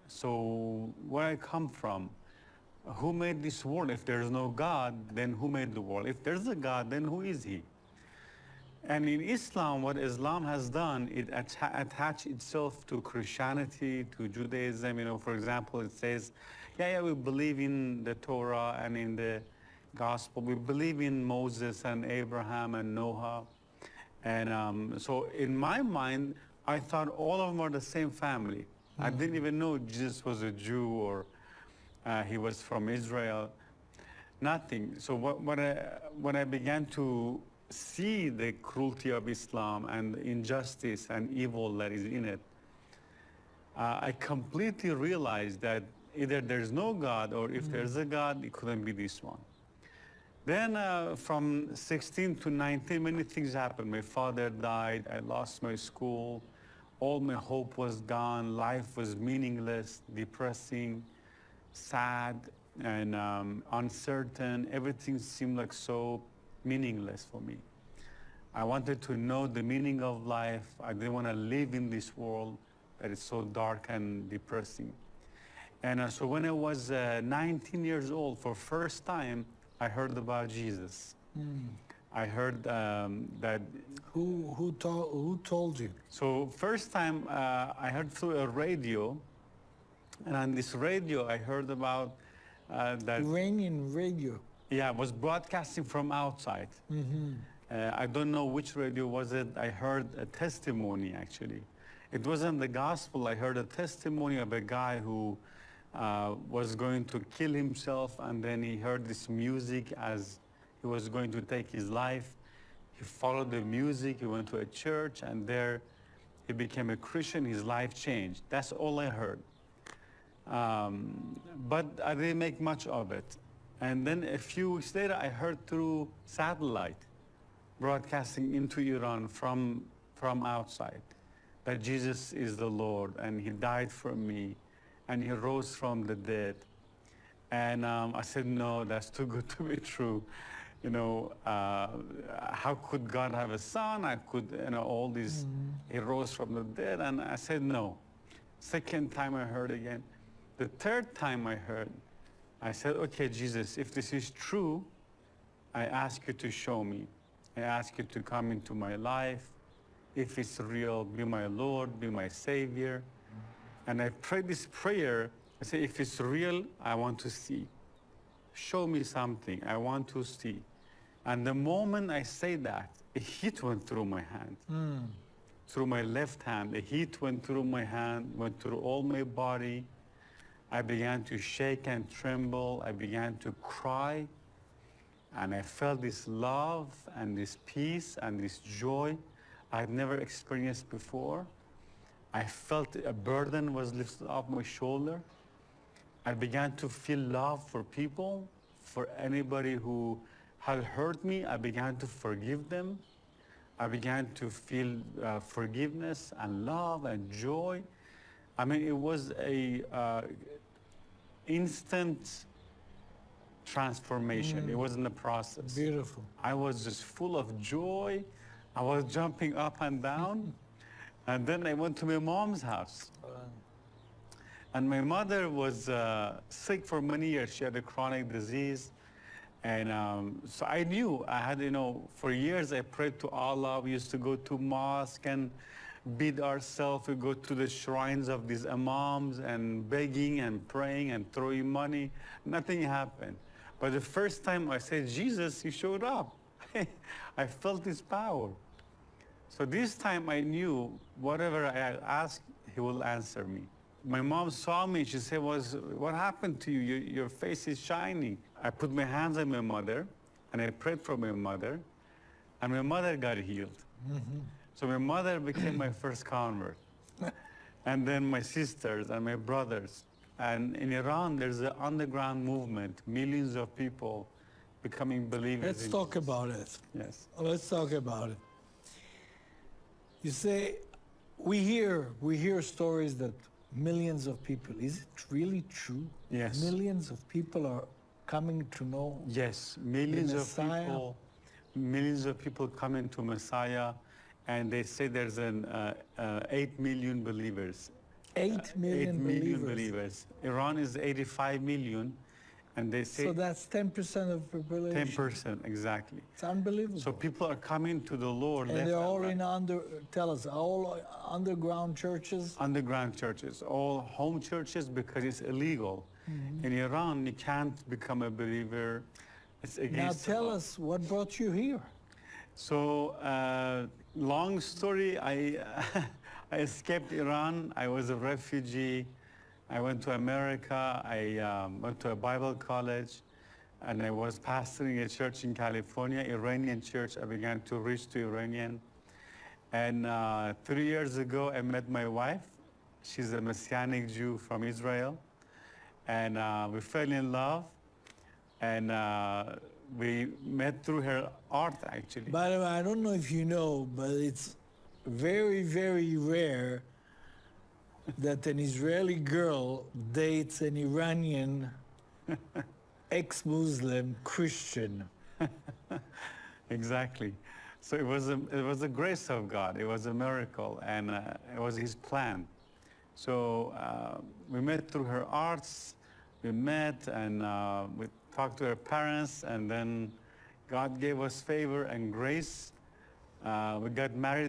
So where I come from, who made this world? If there's no God, then who made the world? If there's a God, then who is He? And in Islam, what Islam has done, it attached itself to Christianity, to Judaism. For example, it says, yeah, we believe in the Torah and in the Gospel. We believe in Moses and Abraham and Noah. And so in my mind, I thought all of them are the same family. I didn't even know Jesus was a Jew or he was from Israel. Nothing. So when I began to see the cruelty of Islam and the injustice and evil that is in it, I completely realized that either there's no God or if there's a God, it couldn't be this one. Then from 16 to 19, many things happened. My father died. I lost my school. All my hope was gone. Life was meaningless, depressing, sad, and uncertain. Everything seemed like so meaningless for me. I wanted to know the meaning of life. I didn't want to live in this world that is so dark and depressing. And so when I was 19 years old, for first time, I heard about Jesus. I heard that. Who told you? So first time I heard through a radio, and on this radio I heard about that. Iranian radio. Yeah, it was broadcasting from outside. I don't know which radio was it. I heard a testimony, actually. It wasn't the gospel. I heard a testimony of a guy who was going to kill himself, and then he heard this music as he was going to take his life. He followed the music, he went to a church, and there he became a Christian. His life changed. That's all I heard. But I didn't make much of it. And then a few weeks later, I heard through satellite, broadcasting into Iran from outside, that Jesus is the Lord, and He died for me, and He rose from the dead. And I said, no, that's too good to be true. How could God have a son? I could, all these, He rose from the dead. And I said, no. Second time I heard again. The third time I heard, I said, okay, Jesus, if this is true, I ask you to show me. I ask you to come into my life. If it's real, be my Lord, be my Savior. And I prayed this prayer. I said, if it's real, I want to see. Show me something. I want to see. And the moment I say that, a heat went through my hand, through my left hand. The heat went through my hand, went through all my body. I began to shake and tremble. I began to cry. And I felt this love and this peace and this joy I'd never experienced before. I felt a burden was lifted off my shoulder. I began to feel love for people, for anybody who had hurt me. I began to forgive them. I began to feel forgiveness and love and joy. I mean, it was a instant transformation. It wasn't a process. Beautiful. I was just full of joy. I was jumping up and down. And then I went to my mom's house. And my mother was sick for many years. She had a chronic disease. And so I knew, I had, for years I prayed to Allah. We used to go to mosque and beat ourselves. We go to the shrines of these imams and begging and praying and throwing money. Nothing happened. But the first time I said, Jesus, He showed up. I felt His power. So this time I knew whatever I asked, He will answer me. My mom saw me. She said, what happened to you? Your face is shining. I put my hands on my mother, and I prayed for my mother, and my mother got healed. So my mother became my first convert. And then my sisters and my brothers. And in Iran, there's an underground movement, millions of people becoming believers. Let's talk about it. Yes. Let's talk about it. You say, we hear stories that millions of people, is it really true? Yes. Millions of people are coming to know. Yes, millions of people coming to Messiah, and they say there's 8 million believers 8 million 8 million believers. believers. Iran is 85 million, and they say So that's 10% of population. 10%, exactly. It's unbelievable. So people are coming to the Lord and left they're and all right. tell us, all underground churches. Underground churches, all home churches, because it's illegal. In Iran, you can't become a believer. It's Now against the tell law. us what brought you here. So, long story, I escaped Iran. I was a refugee. I went to America. I went to a Bible college, and I was pastoring a church in California, Iranian church. I began to reach to Iranian. And 3 years ago, I met my wife. She's a Messianic Jew from Israel. And we fell in love. And we met through her art, actually. By the way, I don't know if you know, but it's very, very rare that an Israeli girl dates an Iranian ex-Muslim Christian. Exactly. So it was a grace of God. It was a miracle, and it was His plan. So we met through her arts. We met, and we talked to her parents, and then God gave us favor and grace. We got married